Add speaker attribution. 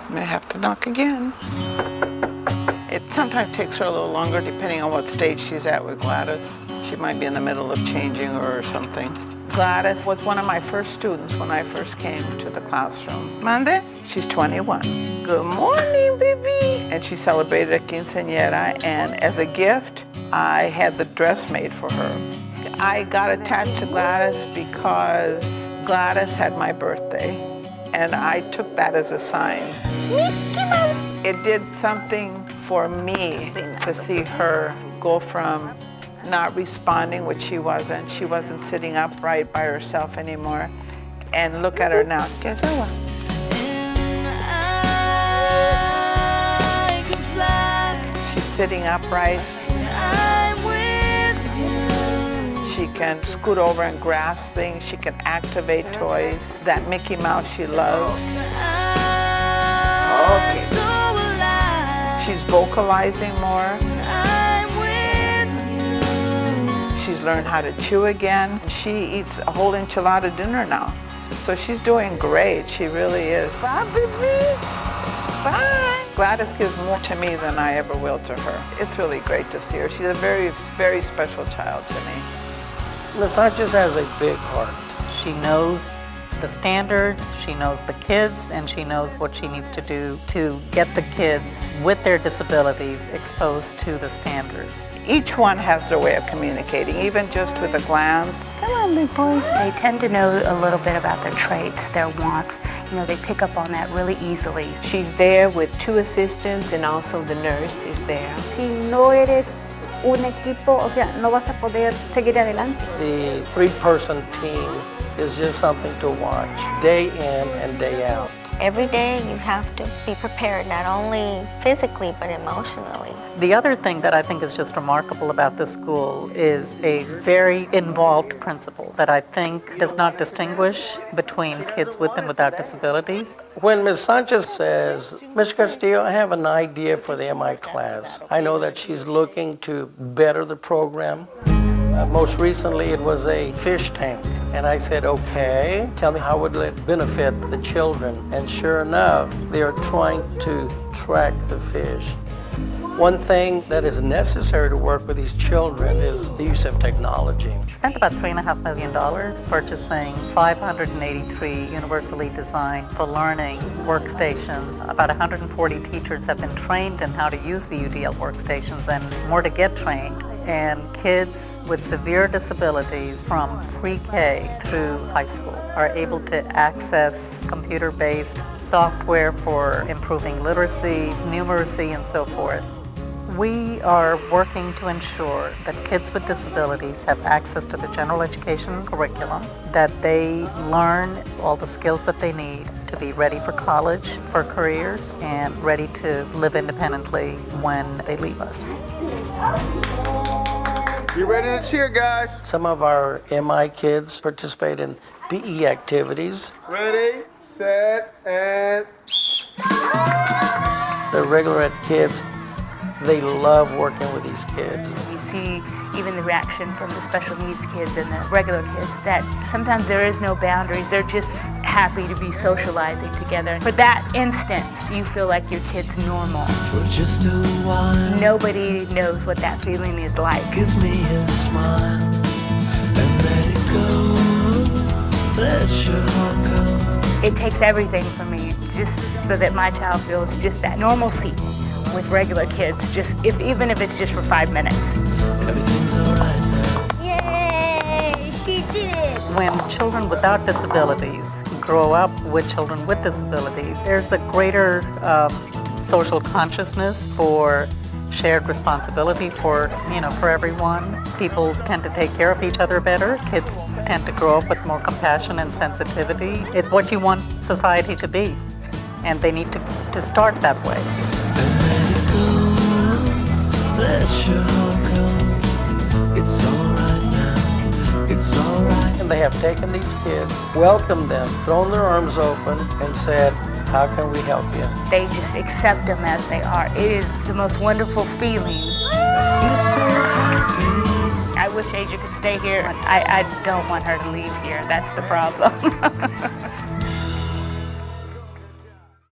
Speaker 1: May have to knock again. It sometimes takes her a little longer depending on what stage she's at with Gladys. She might be in the middle of changing her or something. Gladys was one of my first students when I first came to the classroom. Mande? She's 21. Good morning, baby. And she celebrated a quinceañera, and as a gift, I had the dress made for her. I got attached to Gladys because Gladys had my birthday, and I took that as a sign. Mickey Mouse. It did something for me to see her go from not responding, which she wasn't. She wasn't sitting upright by herself anymore. And look at her now. Guess what? She's sitting upright. She can scoot over and grasp things. She can activate toys. That Mickey Mouse she loves. Okay. She's vocalizing more. She's learned how to chew again. She eats a whole enchilada dinner now. So she's doing great. She really is. Bye, baby. Bye. Gladys gives more to me than I ever will to her. It's really great to see her. She's a very, very special child to me.
Speaker 2: Miss Sanchez has a big heart.
Speaker 3: She knows the standards, she knows the kids, and she knows what she needs to do to get the kids with their disabilities exposed to the standards.
Speaker 1: Each one has their way of communicating, even just with a glance. Come on, big boy.
Speaker 4: They tend to know a little bit about their traits, their wants. You know, they pick up on that really easily.
Speaker 5: She's there with 2 assistants, and also the nurse is there.
Speaker 6: Si no eres un equipo, o sea, no vas a poder seguir adelante.
Speaker 2: The 3-person team is just something to watch, day in and day out.
Speaker 7: Every day you have to be prepared, not only physically, but emotionally.
Speaker 3: The other thing that I think is just remarkable about this school is a very involved principal that I think does not distinguish between kids with and without disabilities.
Speaker 2: When Ms. Sanchez says, Mr. Castillo, I have an idea for the MI class. I know that she's looking to better the program. Most recently, it was a fish tank. And I said, okay, tell me how would it benefit the children? And sure enough, they are trying to track the fish. One thing that is necessary to work with these children is the use of technology.
Speaker 3: We spent about $3.5 million purchasing 583 universally designed for learning workstations. About 140 teachers have been trained in how to use the UDL workstations and more to get trained. And kids with severe disabilities from pre-K through high school are able to access computer-based software for improving literacy, numeracy, and so forth. We are working to ensure that kids with disabilities have access to the general education curriculum, that they learn all the skills that they need to be ready for college, for careers, and ready to live independently when they leave us.
Speaker 8: You ready to cheer, guys?
Speaker 2: Some of our MI kids participate in PE activities.
Speaker 8: Ready, set, and...
Speaker 2: The regular ed kids, they love working with these kids.
Speaker 4: You see even the reaction from the special needs kids and the regular kids that sometimes there is no boundaries. They're just happy to be socializing together. For that instance, you feel like your kid's normal.
Speaker 9: For just a while,
Speaker 4: nobody knows what that feeling is like.
Speaker 9: Give me a smile and let it go. Let your heart go.
Speaker 4: It takes everything from me just so that my child feels just that normalcy with regular kids, just even if it's just for 5 minutes.
Speaker 9: Everything's all right now.
Speaker 6: Yay! She did it!
Speaker 3: When children without disabilities grow up with children with disabilities, there's the greater social consciousness for shared responsibility for everyone. People tend to take care of each other better. Kids tend to grow up with more compassion and sensitivity. It's what you want society to be, and they need to start that way.
Speaker 9: Let your heart go. It's all right now. It's all right.
Speaker 2: And they have taken these kids, welcomed them, thrown their arms open, and said, how can we help you?
Speaker 4: They just accept them as they are. It is the most wonderful feeling.
Speaker 9: I feel so happy.
Speaker 4: I wish Asia could stay here. I don't want her to leave here. That's the problem.